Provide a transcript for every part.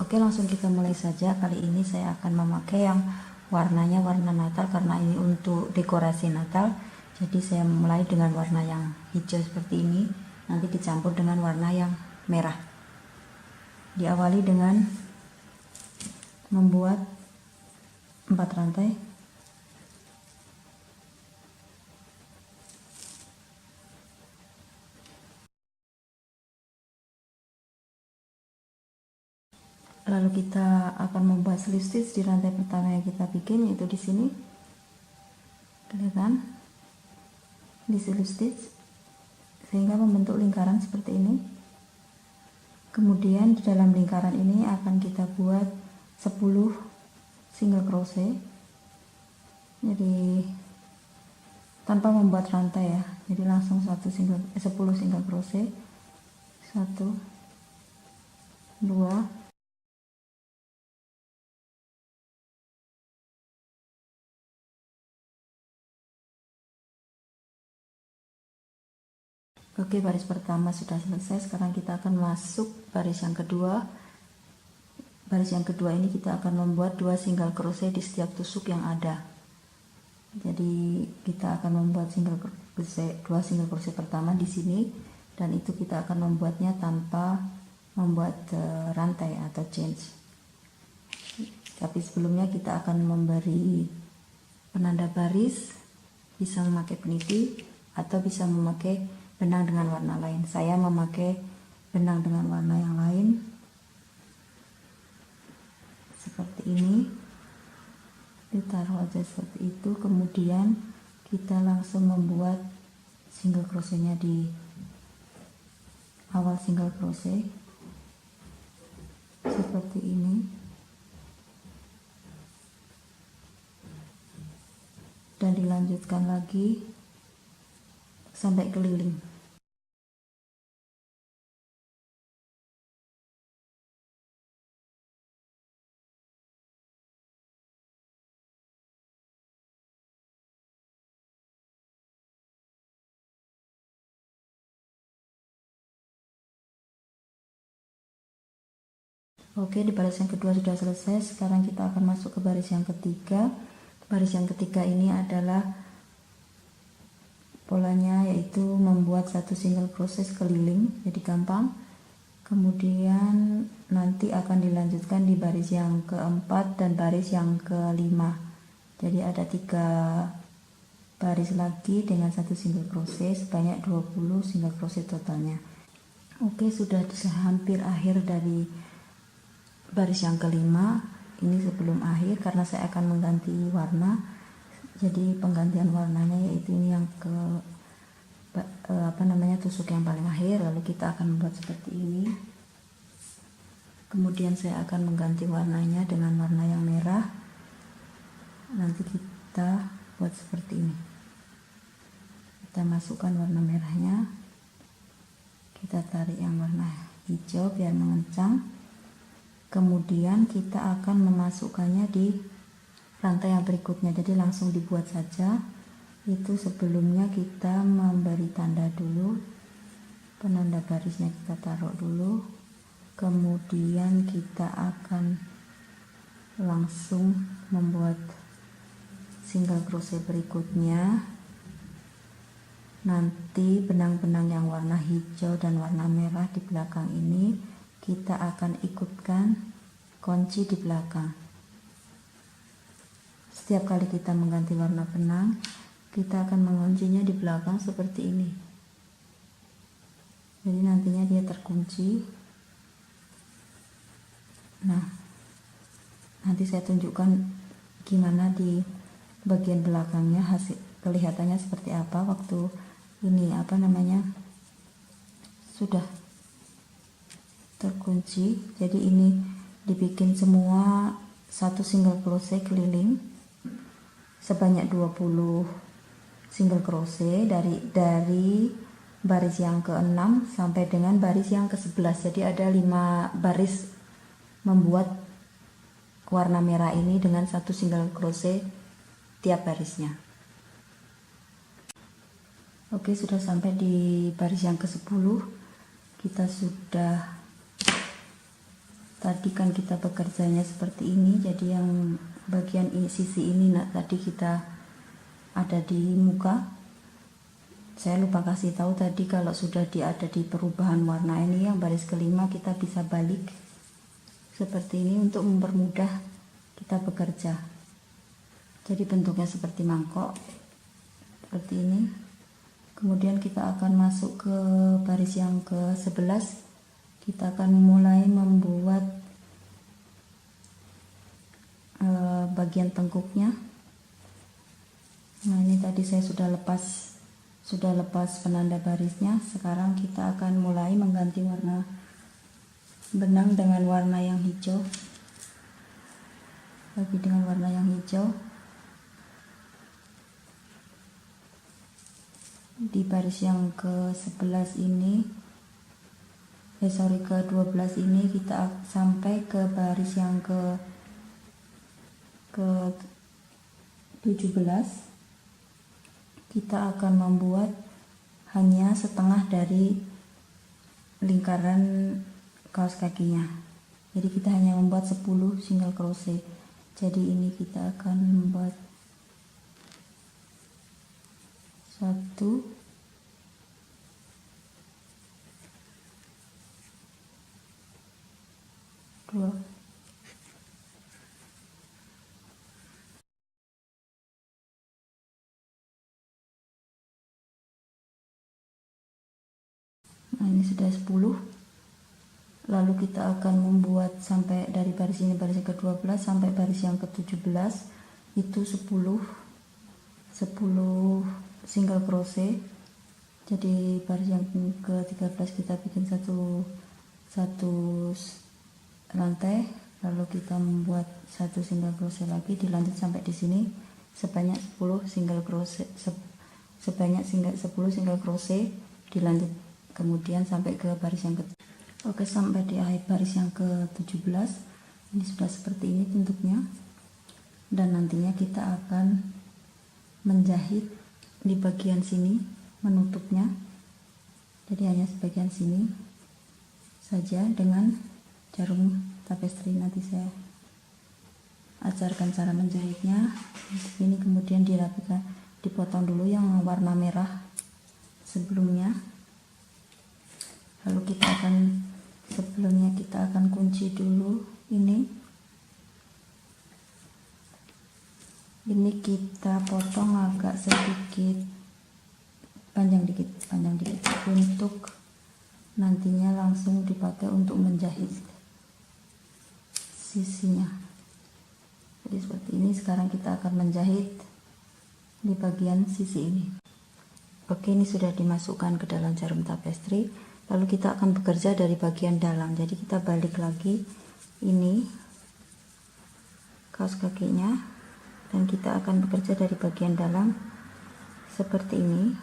Oke, langsung kita mulai saja. Kali ini saya akan memakai yang warnanya warna Natal karena ini untuk dekorasi Natal. Jadi saya mulai dengan warna yang hijau seperti ini, nanti dicampur dengan warna yang merah. Diawali dengan membuat 4 rantai. Lalu kita akan membuat slip stitch di rantai pertama yang kita bikin, yaitu di sini. Kelihatan di slip stitch sehingga membentuk lingkaran seperti ini. Kemudian di dalam lingkaran ini akan kita buat 10 single crochet. Jadi tanpa membuat rantai ya. Jadi langsung 10 single crochet. 1 2 Oke, baris pertama sudah selesai. Sekarang kita akan masuk baris yang kedua. Baris yang kedua ini kita akan membuat 2 single crochet di setiap tusuk yang ada. Jadi kita akan membuat 2 single crochet pertama di sini, dan itu kita akan membuatnya tanpa membuat rantai atau change. Tapi sebelumnya kita akan memberi penanda baris, bisa memakai peniti atau bisa memakai benang dengan warna lain. Saya memakai benang dengan warna yang lain seperti ini. Ditaruh aja seperti itu, kemudian kita langsung membuat single crochetnya di awal single crochet seperti ini. Dan dilanjutkan lagi sampai keliling. Oke, di baris yang kedua sudah selesai. Sekarang kita akan masuk ke baris yang ketiga. Baris yang ketiga ini adalah polanya, yaitu membuat 1 single crochet sekeliling, jadi gampang. Kemudian nanti akan dilanjutkan di baris yang keempat dan baris yang kelima. Jadi ada 3 baris lagi dengan 1 single crochet, sebanyak 20 single crochet totalnya. Oke, sudah hampir akhir dari baris yang kelima. Ini sebelum akhir karena saya akan mengganti warna. Jadi penggantian warnanya yaitu ini yang ke tusuk yang paling akhir. Lalu kita akan membuat seperti ini. Kemudian saya akan mengganti warnanya dengan warna yang merah. Nanti kita buat seperti ini. Kita masukkan warna merahnya. Kita tarik yang warna hijau biar mengencang. Kemudian kita akan memasukkannya di rantai yang berikutnya. Jadi langsung dibuat saja. Itu sebelumnya kita memberi tanda dulu. Penanda barisnya kita taruh dulu. Kemudian kita akan langsung membuat single crochet berikutnya. Nanti benang-benang yang warna hijau dan warna merah di belakang ini kita akan ikutkan kunci di belakang. Setiap kali kita mengganti warna benang, kita akan menguncinya di belakang seperti ini. Jadi nantinya dia terkunci. Nah, nanti saya tunjukkan gimana di bagian belakangnya hasil kelihatannya seperti apa waktu ini sudah terkunci. Jadi ini dibikin semua 1 single crochet keliling sebanyak 20 single crochet dari baris yang ke-6 sampai dengan baris yang ke-11. Jadi ada 5 baris membuat warna merah ini dengan 1 single crochet tiap barisnya. Oke, sudah sampai di baris yang ke-10. Kita sudah tadi kan kita bekerjanya seperti ini, jadi yang bagian ini, sisi ini tadi kita ada di muka. Saya lupa kasih tahu tadi kalau sudah ada di perubahan warna ini, yang baris kelima kita bisa balik seperti ini untuk mempermudah kita bekerja. Jadi bentuknya seperti mangkok seperti ini. Kemudian kita akan masuk ke baris yang ke-11. Kita akan mulai membuat bagian tengkuknya. Nah, ini tadi saya sudah lepas penanda barisnya. Sekarang kita akan mulai mengganti warna benang dengan warna yang hijau. Lagi dengan warna yang hijau. Di baris yang ke-11 ini, ke-12 ini kita sampai ke baris yang ke-17. Kita akan membuat hanya setengah dari lingkaran kaos kakinya. Jadi kita hanya membuat 10 single crochet. Jadi ini kita akan membuat 1, 2, 3. Nah, ini sudah 10. Lalu kita akan membuat sampai dari baris ini, baris ke-12 sampai baris yang ke-17 itu 10 single crochet. Jadi baris yang ke-13 kita bikin satu rantai, lalu kita membuat 1 single crochet lagi, dilanjut sampai di sini sebanyak 10 single crochet, dilanjut kemudian sampai ke baris yang Oke, sampai di akhir baris yang ke-17. Ini sudah seperti ini bentuknya. Dan nantinya kita akan menjahit di bagian sini, menutupnya. Jadi hanya sebagian sini saja dengan jarum tapestri. Nanti saya ajarkan cara menjahitnya. Ini kemudian dirapikan, dipotong dulu yang warna merah sebelumnya. Lalu sebelumnya kita akan kunci dulu ini kita potong agak sedikit panjang dikit untuk nantinya langsung dipakai untuk menjahit sisinya. Jadi seperti ini. Sekarang kita akan menjahit di bagian sisi ini. Oke, ini sudah dimasukkan ke dalam jarum tapestri. Lalu kita akan bekerja dari bagian dalam. Jadi kita balik lagi ini kaos kakinya, dan kita akan bekerja dari bagian dalam seperti ini.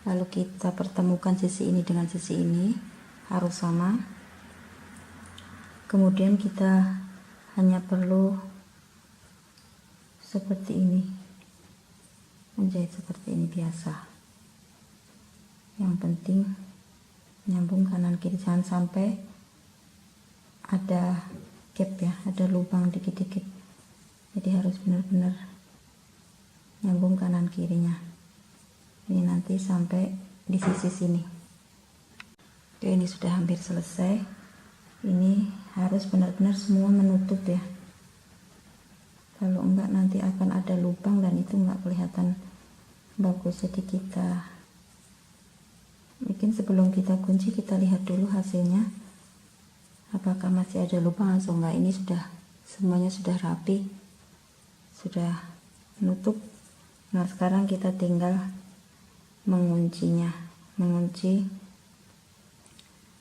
Lalu kita pertemukan sisi ini dengan sisi ini, harus sama. Kemudian kita hanya perlu seperti ini, menjahit seperti ini biasa. Yang penting nyambung kanan kiri, jangan sampai ada gap ya, ada lubang dikit-dikit. Jadi harus benar-benar nyambung kanan kirinya. Ini nanti sampai di sisi sini. Oke, ini sudah hampir selesai. Ini harus benar-benar semua menutup ya. Kalau enggak nanti akan ada lubang dan itu enggak kelihatan bagus. Jadi kita mungkin sebelum kita kunci, kita lihat dulu hasilnya, apakah masih ada lubang atau enggak. Ini sudah semuanya sudah rapi, sudah menutup. Nah, sekarang kita tinggal menguncinya, mengunci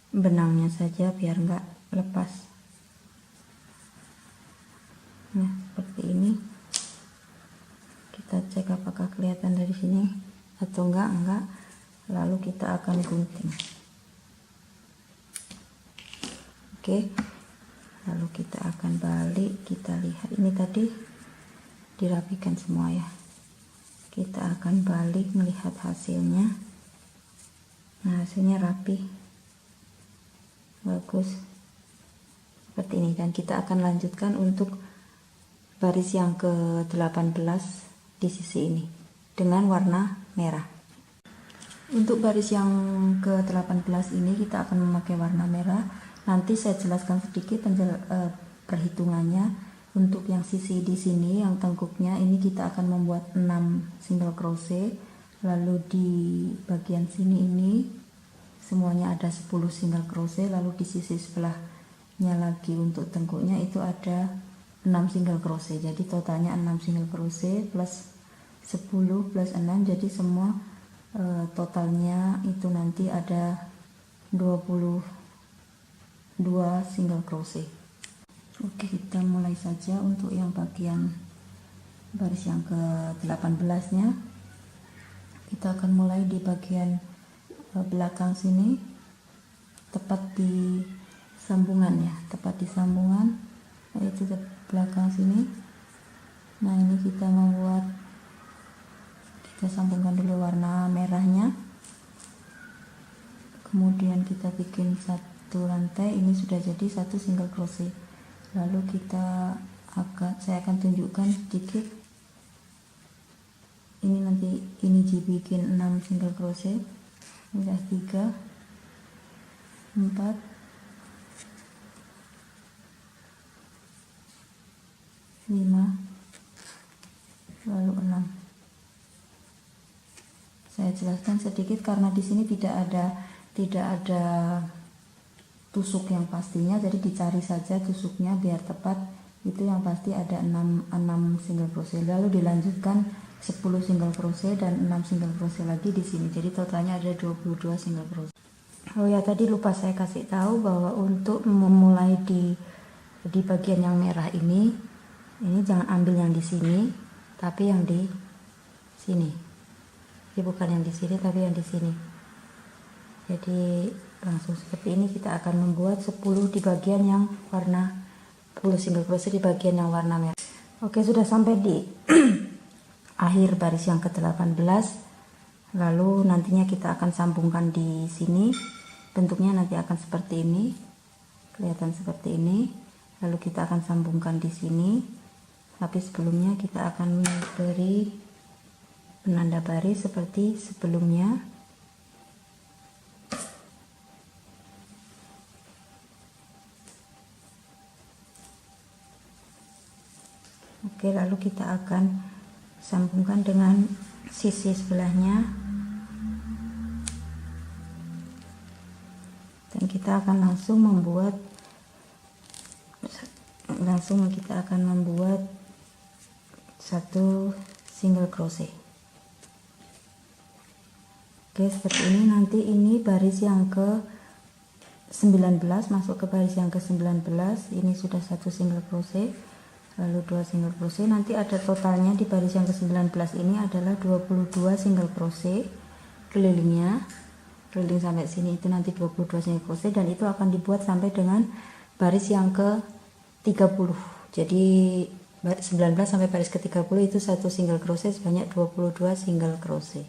benangnya saja biar enggak lepas. Nah, seperti ini. Kita cek apakah kelihatan dari sini atau enggak. Lalu kita akan gunting. Oke, lalu kita akan balik, kita lihat ini tadi dirapikan semua ya. Kita akan balik melihat hasilnya. Nah, hasilnya rapi, bagus. seperti ini, dan kita akan lanjutkan untuk baris yang ke-18 di sisi ini dengan warna merah. Untuk baris yang ke-18 ini kita akan memakai warna merah. Nanti saya jelaskan sedikit perhitungannya. Untuk yang sisi di sini yang tengkuknya ini kita akan membuat 6 single crochet, lalu di bagian sini ini semuanya ada 10 single crochet, lalu di sisi sebelahnya lagi untuk tengkuknya itu ada 6 single crochet. Jadi totalnya 6 single crochet plus 10 plus 6, jadi semua totalnya itu nanti ada 22 single crochet. Oke, kita mulai saja untuk yang bagian baris yang ke-18 nya. Kita akan mulai di bagian belakang sini, tepat di sambungan ya, tepat di sambungan, yaitu di belakang sini. Nah, ini kita sambungkan dulu warna merahnya, kemudian kita bikin satu rantai. Ini sudah jadi satu single crochet. Lalu saya akan tunjukkan sedikit. Ini nanti ini dibikin 6 single crochet. Udah 3 4 5 lalu 6. Saya jelaskan sedikit karena di sini tidak ada tusuk yang pastinya, jadi dicari saja tusuknya biar tepat. Itu yang pasti ada 6 single crochet, lalu dilanjutkan 10 single crochet dan 6 single crochet lagi di sini. Jadi totalnya ada 22 single crochet. Oh ya, tadi lupa saya kasih tahu bahwa untuk memulai di bagian yang merah ini jangan ambil yang di sini, tapi yang di sini. Jadi bukan yang di sini tapi yang di sini. Jadi langsung seperti ini kita akan membuat 10 di bagian yang warna 10 single crochet di bagian yang warna merah. Oke, sudah sampai di akhir baris yang ke-18. Lalu nantinya kita akan sambungkan di sini. Bentuknya nanti akan seperti ini. Kelihatan seperti ini. Lalu kita akan sambungkan di sini. Tapi sebelumnya kita akan beri penanda baris seperti sebelumnya. Oke, lalu kita akan sambungkan dengan sisi sebelahnya, dan kita akan langsung membuat satu single crochet. Oke, seperti ini. Nanti ini baris yang ke 19, masuk ke baris yang ke 19. Ini sudah satu single crochet, lalu 2 single crochet. Nanti ada totalnya di baris yang ke-19 ini adalah 22 single crochet kelilingnya, keliling sampai sini itu nanti 22 single crochet, dan itu akan dibuat sampai dengan baris yang ke-30. Jadi 19 sampai baris ke-30 itu satu single crochet sebanyak 22 single crochet.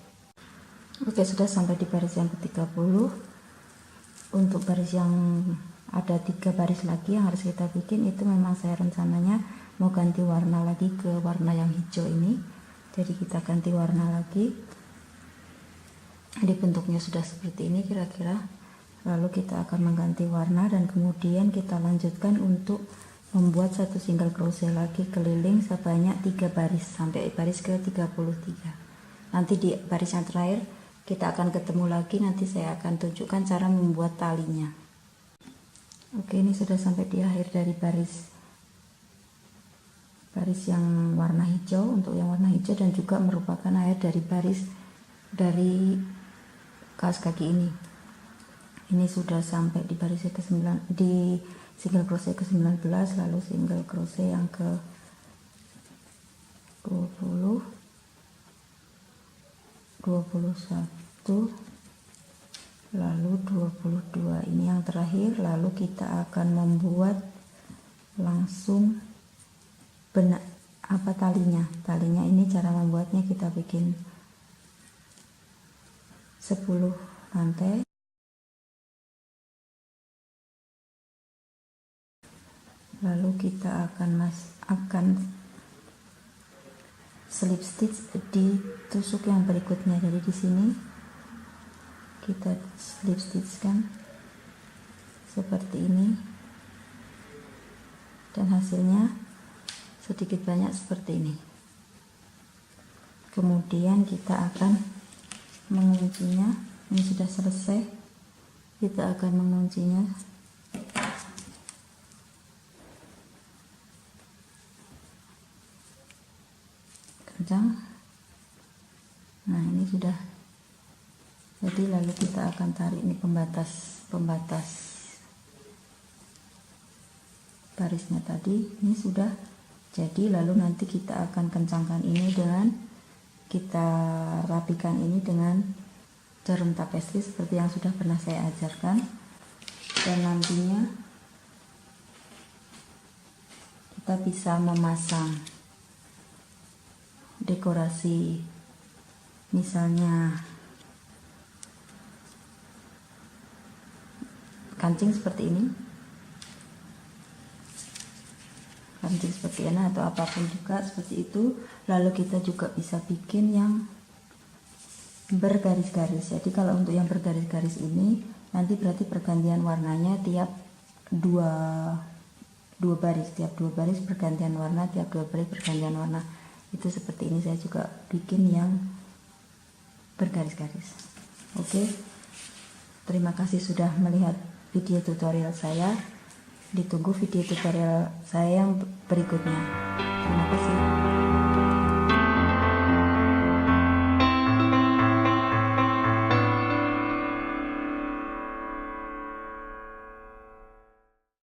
Oke, sudah sampai di baris yang ke-30. Untuk baris yang ada 3 baris lagi yang harus kita bikin, itu memang saya rencananya mau ganti warna lagi ke warna yang hijau ini. Jadi kita ganti warna lagi. Jadi bentuknya sudah seperti ini kira-kira. Lalu kita akan mengganti warna dan kemudian kita lanjutkan untuk membuat satu single crochet lagi keliling sebanyak 3 baris sampai baris ke 33. Nanti di baris yang terakhir kita akan ketemu lagi, nanti saya akan tunjukkan cara membuat talinya. Oke, ini sudah sampai di akhir dari baris yang warna hijau. Untuk yang warna hijau dan juga merupakan akhir dari baris dari kaos kaki ini. Ini sudah sampai di baris ke-9, di single crochet ke-19, lalu single crochet yang ke-20, 21, lalu 22. Ini yang terakhir. Lalu kita akan membuat langsung talinya ini. Cara membuatnya kita bikin 10 rantai, Lalu kita akan slip stitch di tusuk yang berikutnya. Jadi di sini kita slip stitch kan seperti ini, dan hasilnya sedikit banyak seperti ini. Kemudian kita akan menguncinya. Ini sudah selesai, kita akan menguncinya. Kencang. Nah, ini sudah jadi. Lalu kita akan tarik ini pembatas barisnya tadi. Ini sudah jadi. Lalu nanti kita akan kencangkan ini dengan kita rapikan ini dengan jarum tapestri seperti yang sudah pernah saya ajarkan. Dan nantinya kita bisa memasang dekorasi, misalnya kancing seperti ini, kancing seperti ini, atau apapun juga seperti itu. Lalu kita juga bisa bikin yang bergaris-garis. Jadi kalau untuk yang bergaris-garis ini nanti berarti pergantian warnanya tiap dua baris, tiap dua baris pergantian warna, tiap dua baris pergantian warna. Itu seperti ini. Saya juga bikin yang bergaris-garis. Oke, terima kasih sudah melihat video tutorial saya. Ditunggu video tutorial saya yang berikutnya. Terima kasih.